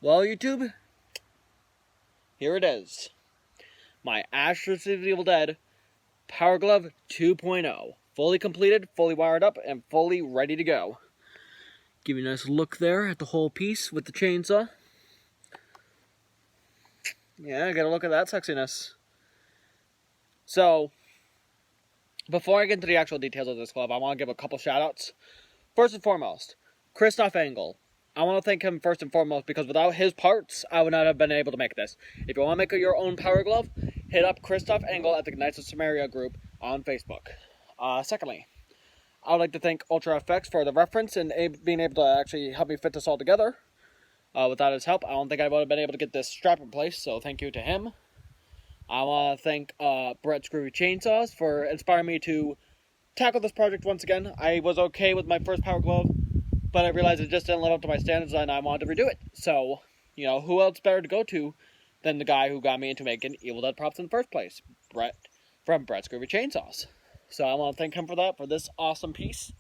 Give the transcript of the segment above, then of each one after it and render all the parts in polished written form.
Well, YouTube, here it is. My Ash vs. Evil Dead Power Glove 2.0. Fully completed, fully wired up, and fully ready to go. Give you a nice look there at the whole piece with the chainsaw. Yeah, get a look at that sexiness. So, before I get into the actual details of this glove, I want to give a couple shout-outs. First and foremost, Christoph Engel. I want to thank him first and foremost because without his parts, I would not have been able to make this. If you want to make your own Power Glove, hit up Christoph Engel at the Knights of Samaria group on Facebook. Secondly, I would like to thank Ultra FX for the reference and being able to actually help me fit this all together. Without his help, I don't think I would have been able to get this strap in place, so thank you to him. I want to thank Brett's Groovy Chainsaws for inspiring me to tackle this project once again. I was okay with my first Power Glove, but I realized it just didn't live up to my standards and I wanted to redo it. So, you know, who else better to go to than the guy who got me into making Evil Dead props in the first place? Brett from Brett's Groovy Chainsaws. So I want to thank him for that, for this awesome piece.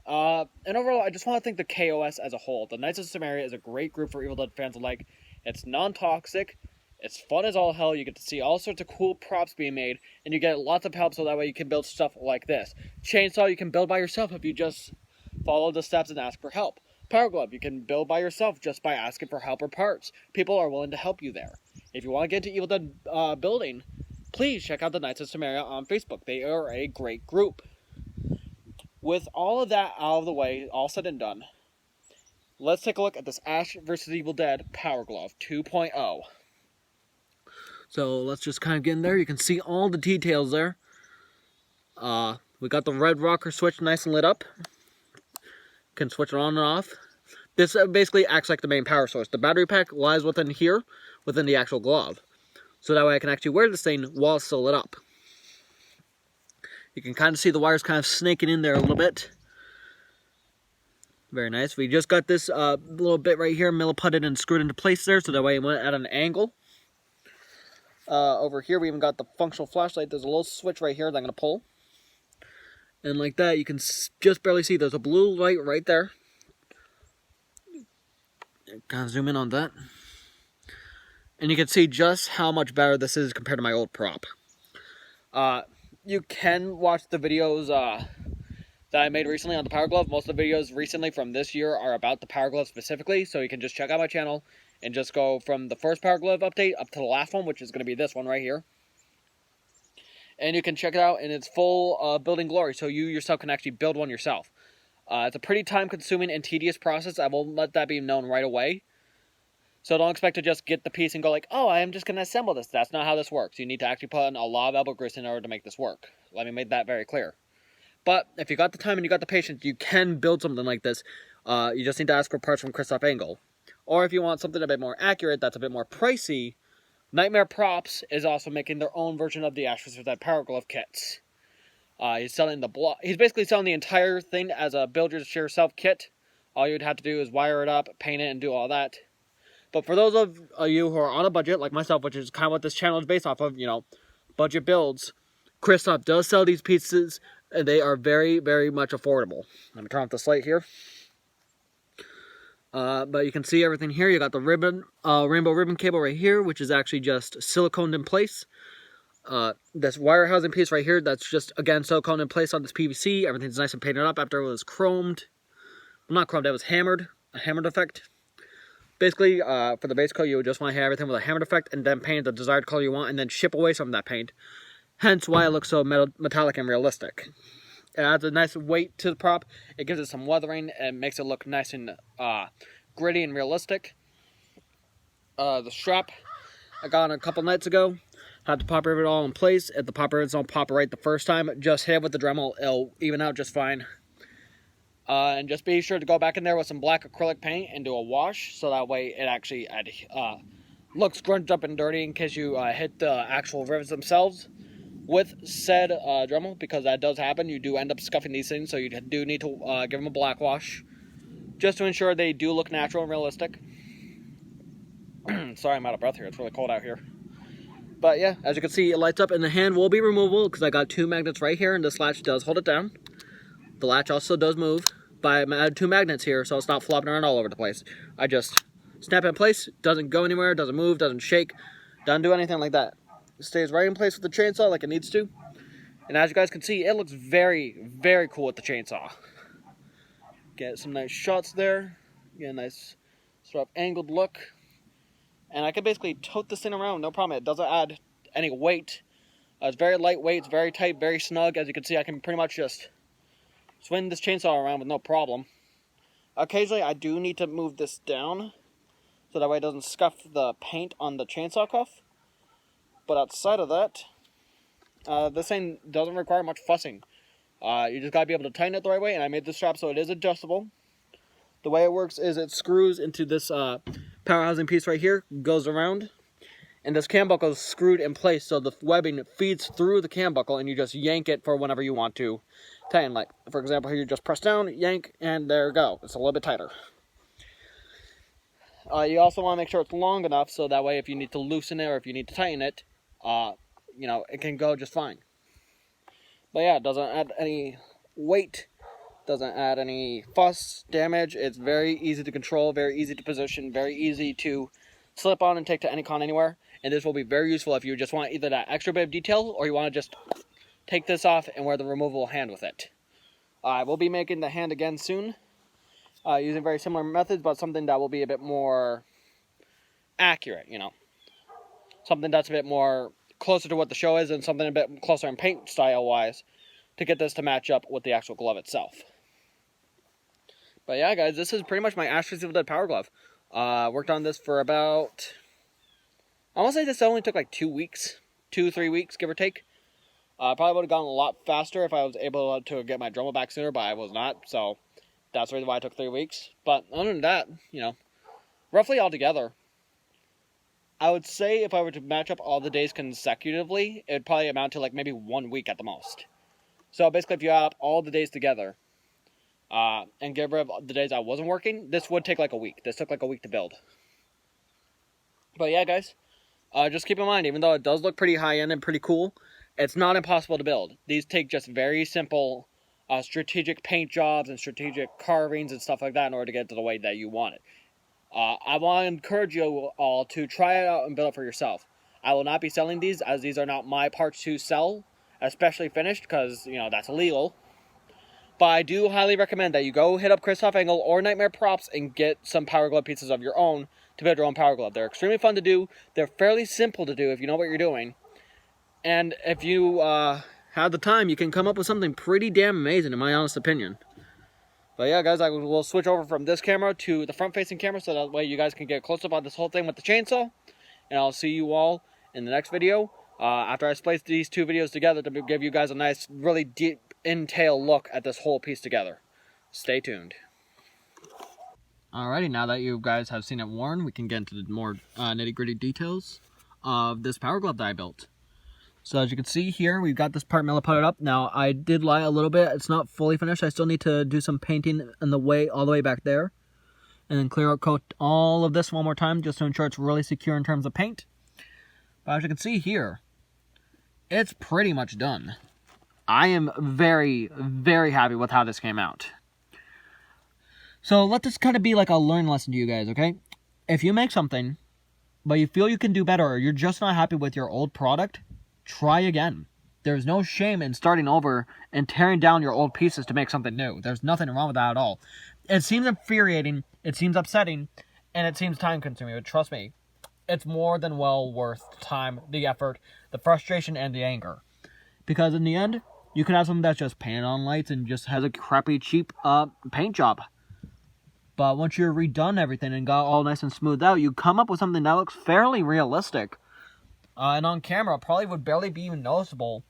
And overall, I just want to thank the KOS as a whole. The Knights of Samaria is a great group for Evil Dead fans alike. It's non-toxic, it's fun as all hell, you get to see all sorts of cool props being made, and you get lots of help so that way you can build stuff like this. Chainsaw you can build by yourself if you just follow the steps and ask for help. Power Glove, you can build by yourself just by asking for help or parts. People are willing to help you there. If you want to get into Evil Dead building, please check out the Knights of Samaria on Facebook. They are a great group. With all of that out of the way, all said and done, let's take a look at this Ash vs. Evil Dead Power Glove 2.0. So let's just kind of get in there. You can see all the details there. We got the red rocker switch nice and lit up. Can switch it on and off. This basically acts like the main power source. The battery pack lies within here, within the actual glove. So that way I can actually wear this thing while it's still lit up. You can kind of see the wires kind of snaking in there a little bit. Very nice. We just got this little bit right here milliputted and screwed into place there, so that way it went at an angle. Over here we even got the functional flashlight. There's a little switch right here that I'm going to pull. And like that, you can just barely see there's a blue light right there. Kind of zoom in on that. And you can see just how much better this is compared to my old prop. You can watch the videos that I made recently on the Power Glove. Most of the videos recently from this year are about the Power Glove specifically. So you can just check out my channel and just go from the first Power Glove update up to the last one, which is going to be this one right here. And you can check it out in its full building glory, so you yourself can actually build one yourself. It's a pretty time-consuming and tedious process. I won't let that be known right away. So don't expect to just get the piece and go like, oh, I am just going to assemble this. That's not how this works. You need to actually put in a lot of elbow grease in order to make this work. Let me make that very clear. But if you got the time and you got the patience, you can build something like this. You just need to ask for parts from Christoph Engel. Or if you want something a bit more accurate, that's a bit more pricey, Nightmare Props is also making their own version of the Ash vs. Dead Power Glove kits. He's selling the block. He's basically selling the entire thing as a build-yourself kit. All you'd have to do is wire it up, paint it, and do all that. But for those of you who are on a budget, like myself, which is kind of what this channel is based off of, you know, budget builds, Christoph does sell these pieces, and they are very, very much affordable. Let me turn off this light here. But you can see everything here. You got the ribbon, rainbow ribbon cable right here, which is actually just siliconed in place. This wire housing piece right here, that's just, again, siliconed in place on this PVC. Everything's nice and painted up after it was chromed. Well, not chromed, it was hammered. A hammered effect. Basically, for the base coat, you would just want to have everything with a hammered effect and then paint the desired color you want and then ship away some of that paint. Hence why it looks so metallic and realistic. It adds a nice weight to the prop. It gives it some weathering and makes it look nice and gritty and realistic. The strap I got a couple nights ago. Had the pop rivet all in place. If the pop rivets don't pop right the first time, just hit it with the Dremel. It'll even out just fine. And just be sure to go back in there with some black acrylic paint and do a wash, so that way it actually looks grunged up and dirty in case you hit the actual rivets themselves with said Dremel, because that does happen. You do end up scuffing these things, so you do need to give them a black wash, just to ensure they do look natural and realistic. Sorry, I'm out of breath here. It's really cold out here. But yeah, as you can see, it lights up, and the hand will be removable because I got two magnets right here, and this latch does hold it down. The latch also does move, but I added two magnets here, so it's not flopping around all over the place. I just snap in place, doesn't go anywhere, doesn't move, doesn't shake, doesn't do anything like that. It stays right in place with the chainsaw like it needs to. And as you guys can see, it looks very, very cool with the chainsaw. Get some nice shots there. Get a nice sort of angled look. And I can basically tote this thing around, no problem. It doesn't add any weight. It's very lightweight, it's very tight, very snug. As you can see, I can pretty much just swing this chainsaw around with no problem. Occasionally, I do need to move this down so that way it doesn't scuff the paint on the chainsaw cuff. But outside of that, this thing doesn't require much fussing. You just gotta be able to tighten it the right way, and I made this strap so it is adjustable. The way it works is it screws into this power housing piece right here, goes around, and this cam buckle is screwed in place so the webbing feeds through the cam buckle, and you just yank it for whenever you want to tighten. Like, for example, here you just press down, yank, and there you go. It's a little bit tighter. You also want to make sure it's long enough so that way if you need to loosen it or if you need to tighten it, you know, it can go just fine. But yeah, it doesn't add any weight, doesn't add any fuss, damage. It's very easy to control, very easy to position, very easy to slip on and take to any con anywhere. And this will be very useful if you just want either that extra bit of detail or you want to just take this off and wear the removable hand with it. I will be making the hand again soon, using very similar methods, but something that will be a bit more accurate, you know. Something that's a bit more closer to what the show is and something a bit closer in paint style wise to get this to match up with the actual glove itself. But yeah, guys, this is pretty much my Ashley's Evil Dead Power Glove. Worked on this for about, I want to say this only took like 2 weeks, 2-3 weeks, give or take. Probably would have gone a lot faster if I was able to get my Dremel back sooner, but I was not, so that's the reason why it took 3 weeks. But other than that, you know, roughly all together, I would say if I were to match up all the days consecutively, it would probably amount to like maybe 1 week at the most. So basically, if you add up all the days together, and get rid of the days I wasn't working, this would take like a week. This took like a week to build. But yeah, guys, just keep in mind, even though it does look pretty high-end and pretty cool, it's not impossible to build. These take just very simple strategic paint jobs and strategic carvings and stuff like that in order to get it to the way that you want it. I want to encourage you all to try it out and build it for yourself. I will not be selling these, as these are not my parts to sell, especially finished, because, you know, that's illegal. But I do highly recommend that you go hit up Christoph Engel or Nightmare Props and get some Power Glove pieces of your own to build your own Power Glove. They're extremely fun to do. They're fairly simple to do if you know what you're doing. And if you have the time, you can come up with something pretty damn amazing, in my honest opinion. But yeah, guys, I will switch over from this camera to the front-facing camera so that way you guys can get a close-up on this whole thing with the chainsaw. And I'll see you all in the next video after I splice these two videos together to give you guys a nice, really deep, in-detail look at this whole piece together. Stay tuned. Alrighty, now that you guys have seen it worn, we can get into the more nitty-gritty details of this Power Glove that I built. So as you can see here, we've got this part milliputted up. Now, I did lie a little bit. It's not fully finished. I still need to do some painting in the way, all the way back there. And then clear coat all of this one more time just to ensure it's really secure in terms of paint. But as you can see here, it's pretty much done. I am very, very happy with how this came out. So let this kind of be like a learning lesson to you guys, okay? If you make something, but you feel you can do better, or you're just not happy with your old product, try again. There's no shame in starting over and tearing down your old pieces to make something new. There's nothing wrong with that at all. It seems infuriating, it seems upsetting, and it seems time-consuming, but trust me, it's more than well worth the time, the effort, the frustration, and the anger. Because in the end, you can have something that's just painted on lights and just has a crappy, cheap paint job. But once you've redone everything and got all nice and smoothed out, you come up with something that looks fairly realistic. And on camera, probably would barely be even noticeable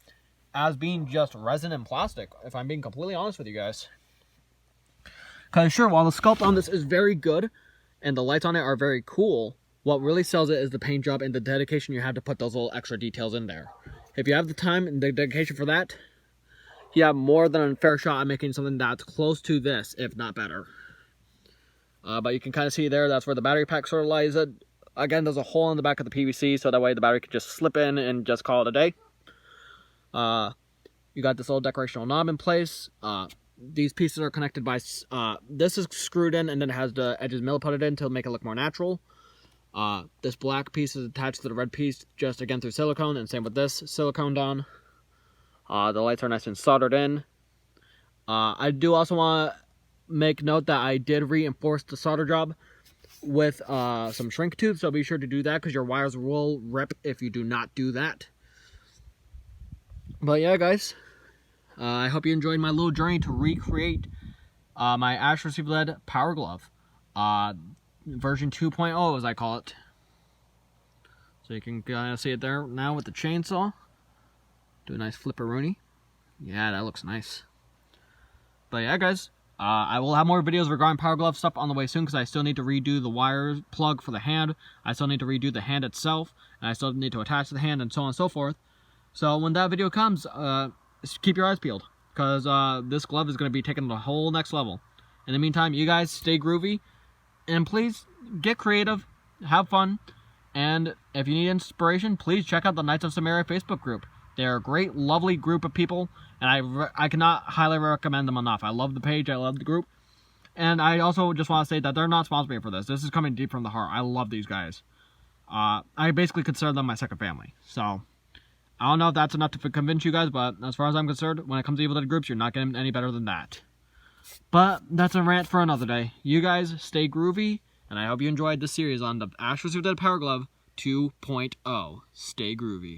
as being just resin and plastic, if I'm being completely honest with you guys. Because sure, while the sculpt on this is very good, and the lights on it are very cool, what really sells it is the paint job and the dedication you have to put those little extra details in there. If you have the time and the dedication for that, you have more than a fair shot at making something that's close to this, if not better. But you can kind of see there, that's where the battery pack sort of lies. Again, there's a hole in the back of the PVC, so that way the battery can just slip in and just call it a day. You got this little decorational knob in place. these pieces are connected by, this is screwed in and then it has the edges milliputted in to make it look more natural. This black piece is attached to the red piece just again through silicone, and same with this, siliconed on. The lights are nice and soldered in. I do also want to make note that I did reinforce the solder job with some shrink tubes, so be sure to do that because your wires will rip if you do not do that. But yeah, guys, I hope you enjoyed my little journey to recreate my Ash Receive Lead Power Glove. Version 2.0 as I call it. So you can kind of see it there now with the chainsaw. Do a nice flipperoonie. Yeah, that looks nice. But yeah, guys, I will have more videos regarding Power Glove stuff on the way soon because I still need to redo the wire plug for the hand. I still need to redo the hand itself, and I still need to attach the hand and so on and so forth. So when that video comes, keep your eyes peeled because this glove is going to be taking the whole next level. In the meantime, you guys stay groovy. And please get creative, have fun, and if you need inspiration, please check out the Knights of Samaria Facebook group. They're a great, lovely group of people, and I cannot highly recommend them enough. I love the page, I love the group, and I also just want to say that they're not sponsoring me for this. This is coming deep from the heart. I love these guys. I basically consider them my second family. So, I don't know if that's enough to convince you guys, but as far as I'm concerned, when it comes to Evil Dead groups, you're not getting any better than that. But that's a rant for another day. You guys stay groovy, and I hope you enjoyed this series on the Ash Receive Lead Power Glove 2.0. Stay groovy.